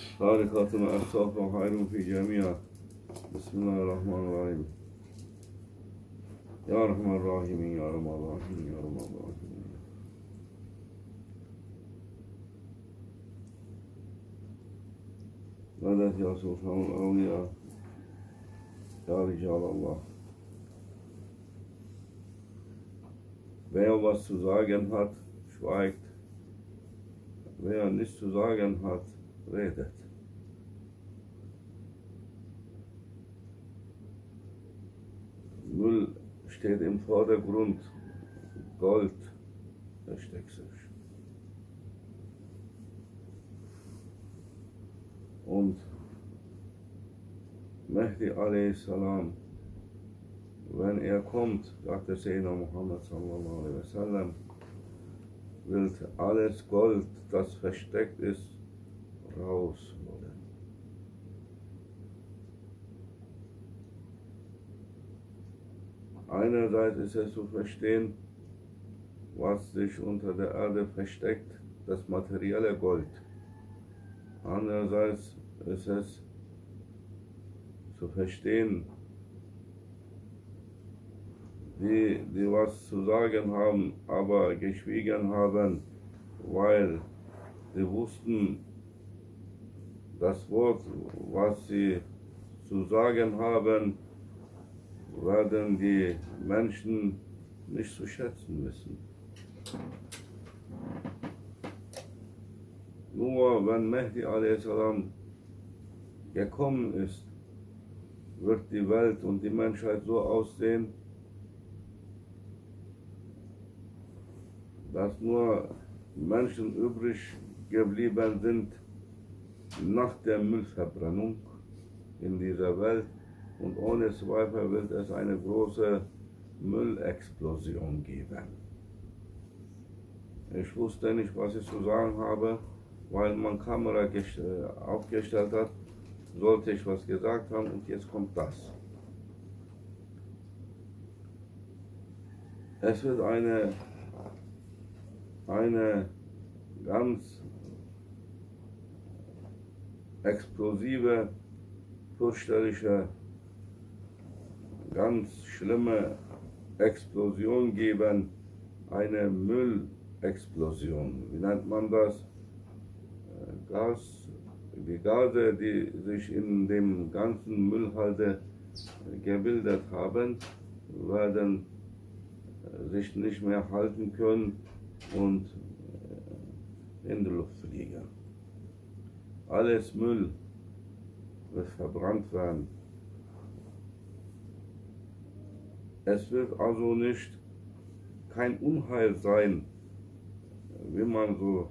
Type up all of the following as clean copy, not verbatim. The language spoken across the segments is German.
خالقات الأصحاب وخير في جميع. بسم الله الرحمن الرحيم. يا أرحم الراحمين يا أرحم الراحمين يا أرحم الراحمين. مدد يا سلطان الأولياء يا رجال Allah. Wer was zu sagen hat, schweigt. Wer nichts zu sagen hat, redet. Müll steht im Vordergrund, Gold versteckt sich. Und Mahdi a.s., wenn er kommt, sagte Sayyidina Muhammad sallallahu alaihi wasallam, wird alles Gold, das versteckt ist, rausholen. Einerseits ist es zu verstehen, was sich unter der Erde versteckt, das materielle Gold. Andererseits ist es zu verstehen, die was zu sagen haben, aber geschwiegen haben, weil sie wussten, das Wort, was sie zu sagen haben, werden die Menschen nicht zu schätzen wissen. Nur wenn Mahdi a.s. gekommen ist, wird die Welt und die Menschheit so aussehen, dass nur Menschen übrig geblieben sind nach der Müllverbrennung in dieser Welt, und ohne Zweifel wird es eine große Müllexplosion geben. Ich wusste nicht, was ich zu sagen habe, weil man Kamera aufgestellt hat, sollte ich was gesagt haben, und jetzt kommt das. Es wird eine ganz explosive, fürchterliche, ganz schlimme Explosion geben, eine Müllexplosion. Wie nennt man das? Die Gase, die sich in dem ganzen Müllhalde gebildet haben, werden sich nicht mehr halten können und in die Luft fliegen. Alles Müll wird verbrannt werden. Es wird also kein Unheil sein, wie man so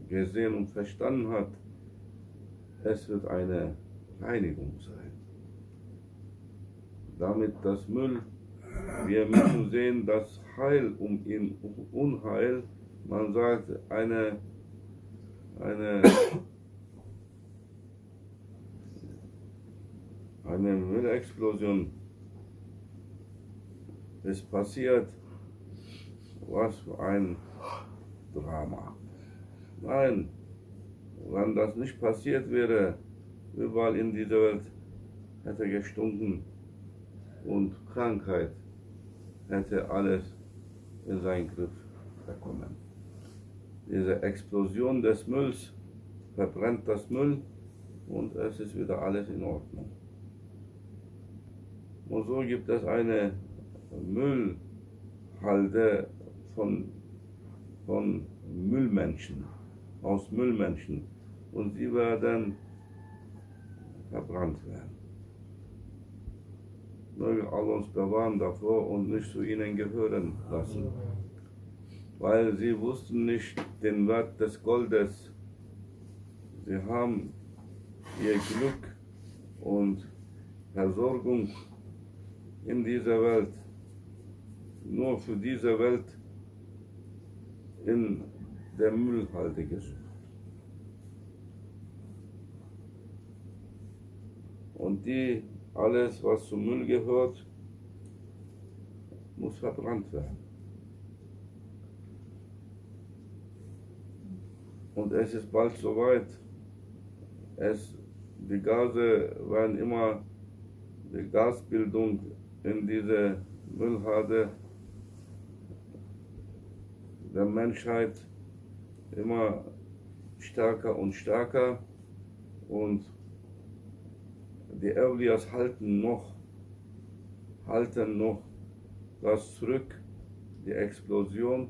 gesehen und verstanden hat. Es wird eine Reinigung sein. Damit das Müll, wir müssen sehen, das Heil um ihn, Unheil, man sagt eine Müllexplosion ist passiert, was für ein Drama. Nein, wenn das nicht passiert wäre, überall in dieser Welt hätte gestunken und Krankheit hätte alles in seinen Griff bekommen. Diese Explosion des Mülls verbrennt das Müll und es ist wieder alles in Ordnung. Und so gibt es eine Müllhalde von Müllmenschen, aus Müllmenschen, und sie werden verbrannt werden. Möge Allah uns bewahren davor und nicht zu ihnen gehören lassen, weil sie wussten nicht den Wert des Goldes. Sie haben ihr Glück und Versorgung in dieser Welt nur für diese Welt in der Müllhalde gesucht. Und alles, was zum Müll gehört, muss verbrannt werden. Und es ist bald soweit, Die Gase waren immer, die Gasbildung in dieser Müllhalde der Menschheit immer stärker und stärker, und die Awliyas halten noch das zurück, die Explosion,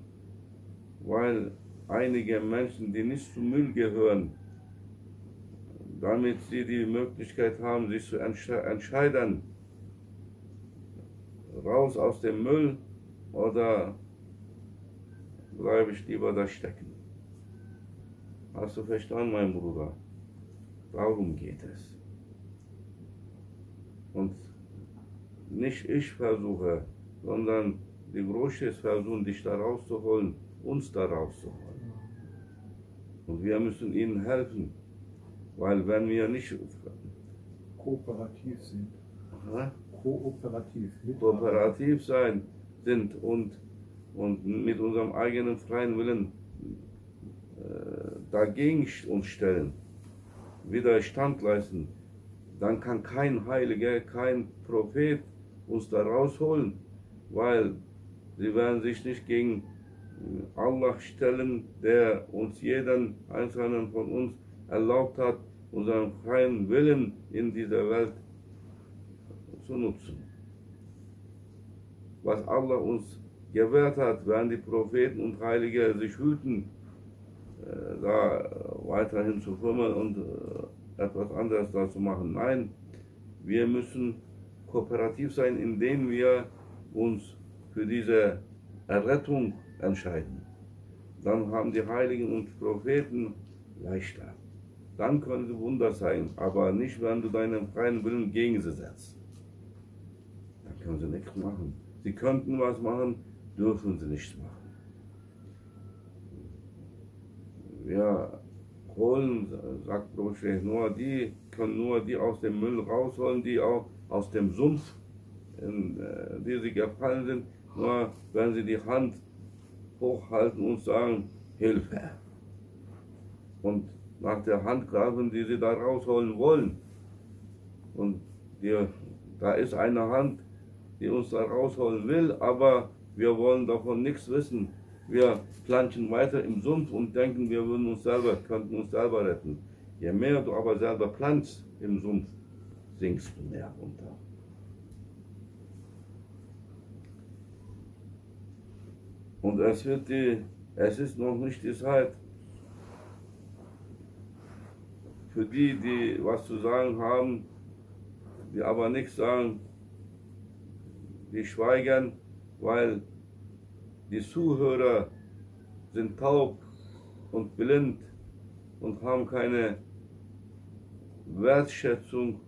weil einige Menschen, die nicht zum Müll gehören, damit sie die Möglichkeit haben, sich zu entscheiden, raus aus dem Müll oder bleibe ich lieber da stecken. Hast du verstanden, mein Bruder? Darum geht es. Und nicht ich versuche, sondern die Großes versuchen, dich da rauszuholen, uns da rauszuholen. Und wir müssen ihnen helfen, weil wenn wir nicht kooperativ sind, kooperativ sind und mit unserem eigenen freien Willen dagegen uns stellen, Widerstand leisten, dann kann kein Heiliger, kein Prophet uns da rausholen, weil sie werden sich nicht gegen Allah stellen, der uns jeden einzelnen von uns erlaubt hat, unseren freien Willen in dieser Welt zu nutzen. Was Allah uns gewährt hat, werden die Propheten und Heilige sich hüten, da weiterhin zu fummeln und etwas anderes da zu machen. Nein, wir müssen kooperativ sein, indem wir uns für diese Errettung entscheiden. Dann haben die Heiligen und Propheten leichter. Dann können sie Wunder sein, aber nicht, wenn du deinen freien Willen gegen sie setzt. Dann können sie nichts machen. Sie könnten was machen, dürfen sie nichts machen. Wir holen, sagt Broschech, können nur die aus dem Müll rausholen, die auch aus dem Sumpf, in die sie gefallen sind, nur wenn sie die Hand hochhalten und sagen, Hilfe. Und nach der Hand greifen, die sie da rausholen wollen. Und da ist eine Hand, die uns da rausholen will, aber wir wollen davon nichts wissen. Wir planschen weiter im Sumpf und denken, wir könnten uns selber retten. Je mehr du aber selber planschst im Sumpf, sinkst du mehr runter. Und es ist noch nicht die Zeit für die was zu sagen haben, die aber nichts sagen, die schweigen, weil die Zuhörer sind taub und blind und haben keine Wertschätzung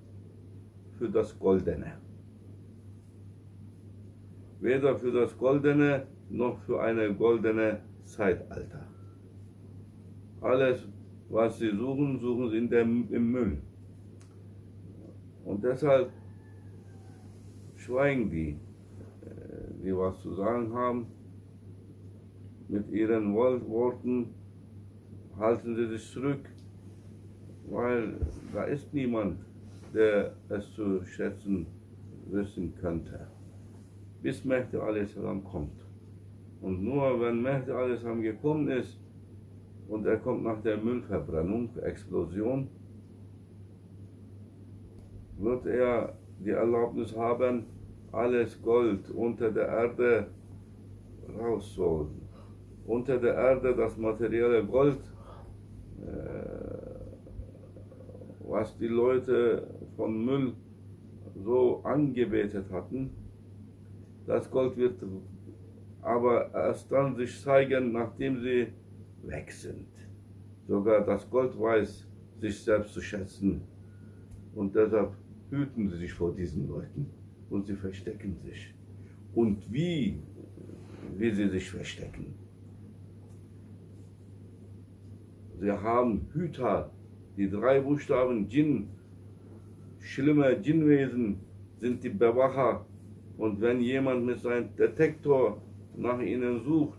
für das Goldene. Weder für das Goldene noch für eine goldene Zeitalter. Alles, was sie suchen, suchen sie im Müll. Und deshalb schweigen die was zu sagen haben. Mit ihren Worten halten sie sich zurück, weil da ist niemand, der es zu schätzen wissen könnte, bis Mehdi a.s. kommt. Und nur wenn Mehdi a.s. gekommen ist und er kommt nach der Müllverbrennung, Explosion, wird er die Erlaubnis haben, alles Gold unter der Erde rauszuholen. Unter der Erde das materielle Gold, was die Leute von Müll so angebetet hatten, das Gold wird aber erst dann sich zeigen, nachdem sie weg sind. Sogar das Gold weiß, sich selbst zu schätzen, und deshalb hüten sie sich vor diesen Leuten und sie verstecken sich. Und wie sie sich verstecken. Sie haben Hüter, die 3 Buchstaben Djinn, schlimme Djinnwesen sind die Bewacher, und wenn jemand mit seinem Detektor nach ihnen sucht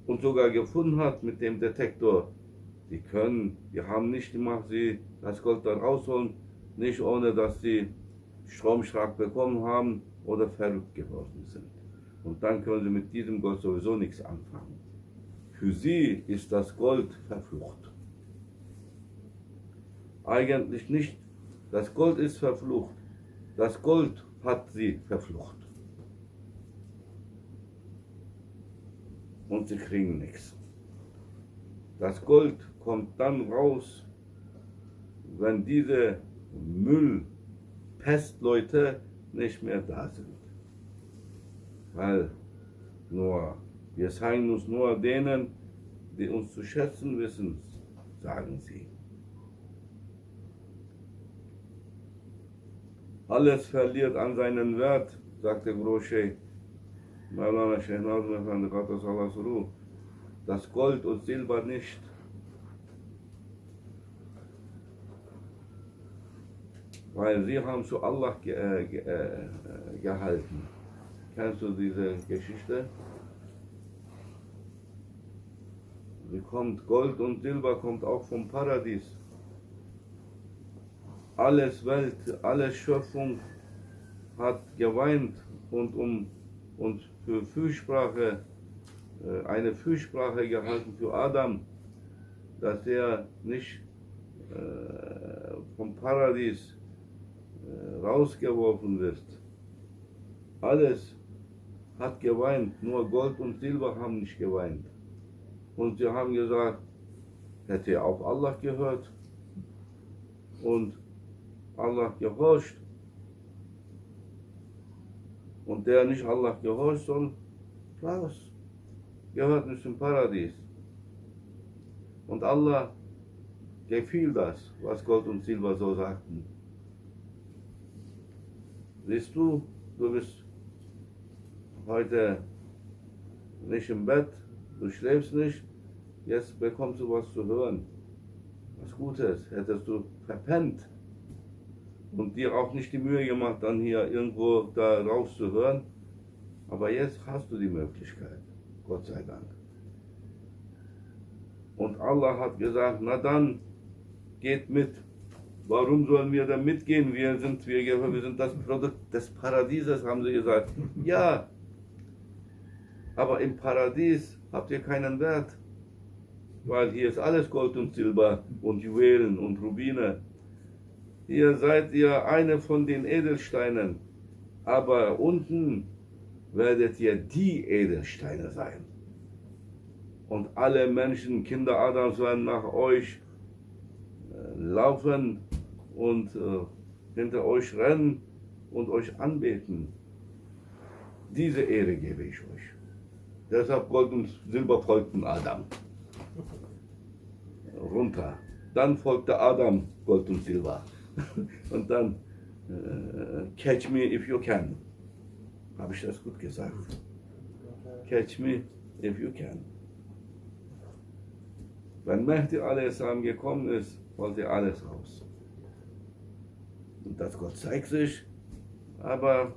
und sogar gefunden hat mit dem Detektor, die haben nicht die Macht, sie das Gold da rausholen, nicht ohne dass sie Stromschlag bekommen haben oder verrückt geworden sind. Und dann können sie mit diesem Gold sowieso nichts anfangen. Für sie ist das Gold verflucht. Eigentlich nicht. Das Gold ist verflucht. Das Gold hat sie verflucht. Und sie kriegen nichts. Das Gold kommt dann raus, wenn diese Müllpestleute nicht mehr da sind. Weil wir zeigen uns nur denen, die uns zu schätzen wissen, sagen sie. Alles verliert an seinen Wert, sagte Großscheich Maulana Sheikh Nazim Effendi Qaddas Allah Ruh. Das Gold und Silber nicht. Weil sie haben zu Allah gehalten. Kennst du diese Geschichte? Gold und Silber kommt auch vom Paradies. Alles Welt, alle Schöpfung hat geweint und für Fürsprache, eine Fürsprache gehalten für Adam, dass er nicht vom Paradies rausgeworfen wird. Alles hat geweint, nur Gold und Silber haben nicht geweint. Und sie haben gesagt, hätte er auf Allah gehört und Allah gehorcht und der nicht Allah gehorcht soll, raus, gehört nicht zum Paradies. Und Allah gefiel das, was Gold und Silber so sagten. Siehst du, du bist heute nicht im Bett, du schläfst nicht, jetzt bekommst du was zu hören, was Gutes, hättest du verpennt und dir auch nicht die Mühe gemacht, dann hier irgendwo da rauszuhören. Aber jetzt hast du die Möglichkeit, Gott sei Dank. Und Allah hat gesagt, na dann, geht mit. Warum sollen wir da mitgehen? Wir sind das Produkt des Paradieses, haben sie gesagt. Ja, aber im Paradies habt ihr keinen Wert, weil hier ist alles Gold und Silber und Juwelen und Rubine. Hier seid ihr eine von den Edelsteinen, aber unten werdet ihr die Edelsteine sein. Und alle Menschen, Kinder Adams, werden nach euch laufen und hinter euch rennen und euch anbeten. Diese Ehre gebe ich euch. Deshalb Gold und Silber folgten Adam. Runter. Dann folgte Adam Gold und Silber. Und dann catch me if you can. Habe ich das gut gesagt? Catch me if you can. Wenn Mehdi a.s. gekommen ist, wollte alles raus. Und das Gott zeigt sich, aber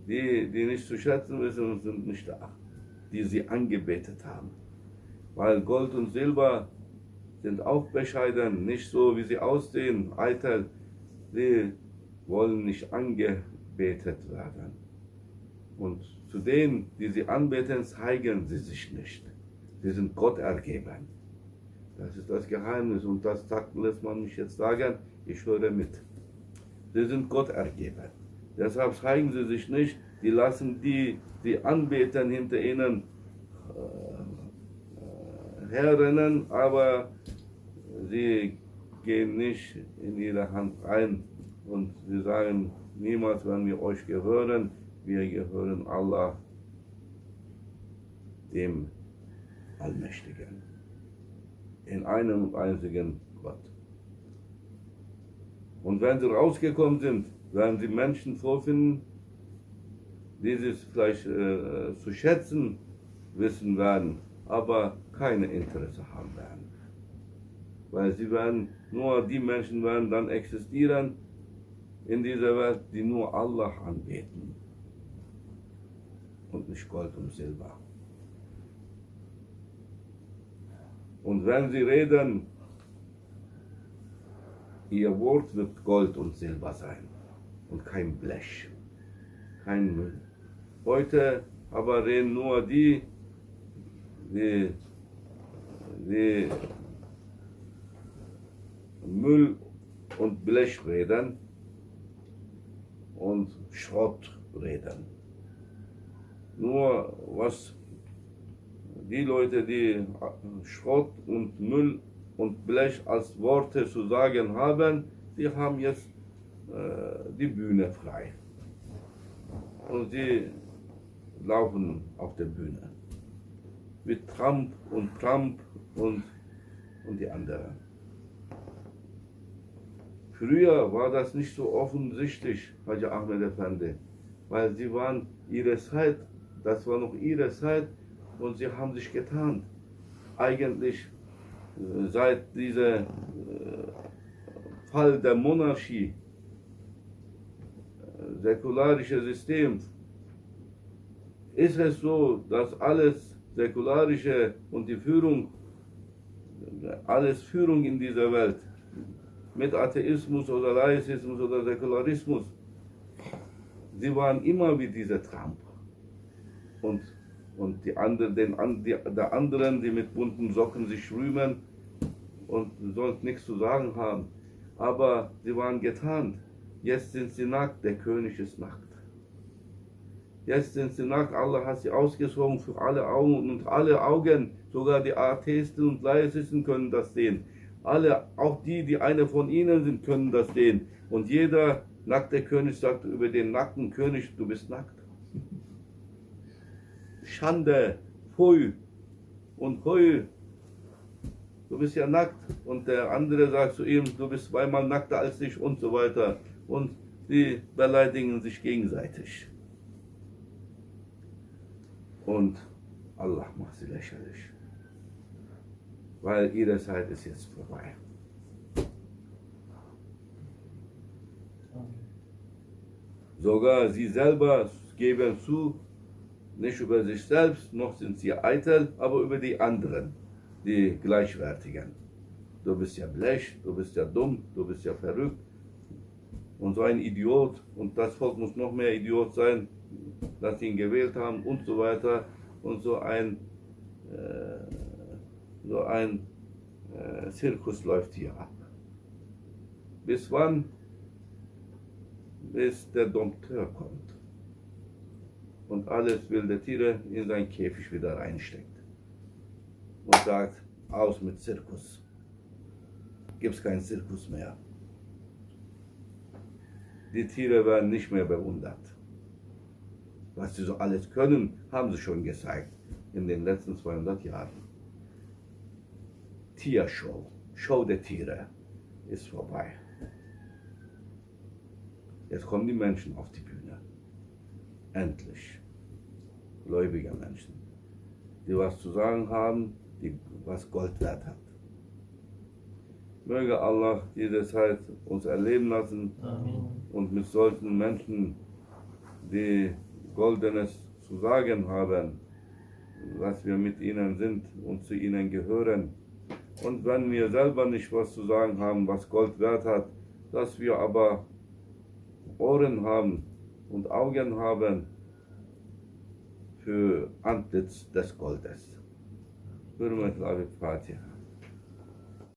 die nicht zu schätzen wissen, sind nicht da, die sie angebetet haben. Weil Gold und Silber sind auch bescheiden, nicht so wie sie aussehen, eitel. Sie wollen nicht angebetet werden. Und zu denen, die sie anbeten, zeigen sie sich nicht. Sie sind Gott ergeben. Das ist das Geheimnis und das lässt man mich jetzt sagen, ich höre mit. Sie sind Gott ergeben. Deshalb zeigen sie sich nicht, die lassen die anbeten hinter ihnen herrennen, aber sie gehen nicht in ihre Hand rein und sie sagen, niemals werden wir euch gehören, wir gehören Allah, dem Allmächtigen, in einem und einzigen Gott. Und wenn sie rausgekommen sind, werden sie Menschen vorfinden, die es vielleicht zu schätzen wissen werden, aber keine Interesse haben werden. Weil sie werden, nur die Menschen werden dann existieren in dieser Welt, die nur Allah anbeten und nicht Gold und Silber. Und wenn sie reden, ihr Wort wird Gold und Silber sein und kein Blech, kein Müll. Heute aber reden nur die Müll und Blech reden und Schrott reden. Nur was die Leute, die Schrott und Müll und Blech als Worte zu sagen haben, die haben jetzt die Bühne frei. Und sie laufen auf der Bühne. Wie Trump und die anderen. Früher war das nicht so offensichtlich, Haji Ahmed Efendi, weil sie waren ihre Zeit, das war noch ihre Zeit und sie haben sich getarnt. Eigentlich seit diesem Fall der Monarchie, säkularische System, ist es so, dass alles säkularische und die Führung, alles Führung in dieser Welt, mit Atheismus oder Laizismus oder Säkularismus, sie waren immer wie dieser Trump. Und der anderen, die mit bunten Socken sich rühmen und sonst nichts zu sagen haben. Aber sie waren getarnt. Jetzt sind sie nackt, der König ist nackt. Jetzt sind sie nackt, Allah hat sie ausgezogen für alle Augen und alle Augen, sogar die Atheisten und Laizisten können das sehen. Alle, auch die eine von ihnen sind, können das sehen. Und jeder nackte König sagt über den nackten König, du bist nackt. Schande, Pfui und Heu, du bist ja nackt. Und der andere sagt zu ihm, du bist zweimal nackter als ich und so weiter. Und sie beleidigen sich gegenseitig. Und Allah macht sie lächerlich. Weil ihre Zeit ist jetzt vorbei. Sogar sie selber geben zu, nicht über sich selbst, noch sind sie eitel, aber über die anderen, die Gleichwertigen. Du bist ja Blech, du bist ja dumm, du bist ja verrückt und so ein Idiot und das Volk muss noch mehr Idiot sein, dass sie ihn gewählt haben und so weiter und so ein Zirkus läuft hier ab. Bis wann? Bis der Dompteur kommt und alles wilde Tiere in seinen Käfig wieder reinsteckt und sagt, aus mit Zirkus. Gibt's keinen Zirkus mehr. Die Tiere werden nicht mehr bewundert. Was sie so alles können, haben sie schon gezeigt in den letzten 200 Jahren. Tiershow, Show der Tiere ist vorbei. Jetzt kommen die Menschen auf die Bühne. Endlich. Gläubige Menschen, die was zu sagen haben, die was Gold wert hat. Möge Allah diese Zeit uns erleben lassen. Amen. Und mit solchen Menschen, die Goldenes zu sagen haben, was wir mit ihnen sind und zu ihnen gehören. Und wenn wir selber nicht was zu sagen haben, was Gold wert hat, dass wir aber Ohren haben und Augen haben für Antlitz des Goldes. Hürmet Fatiha.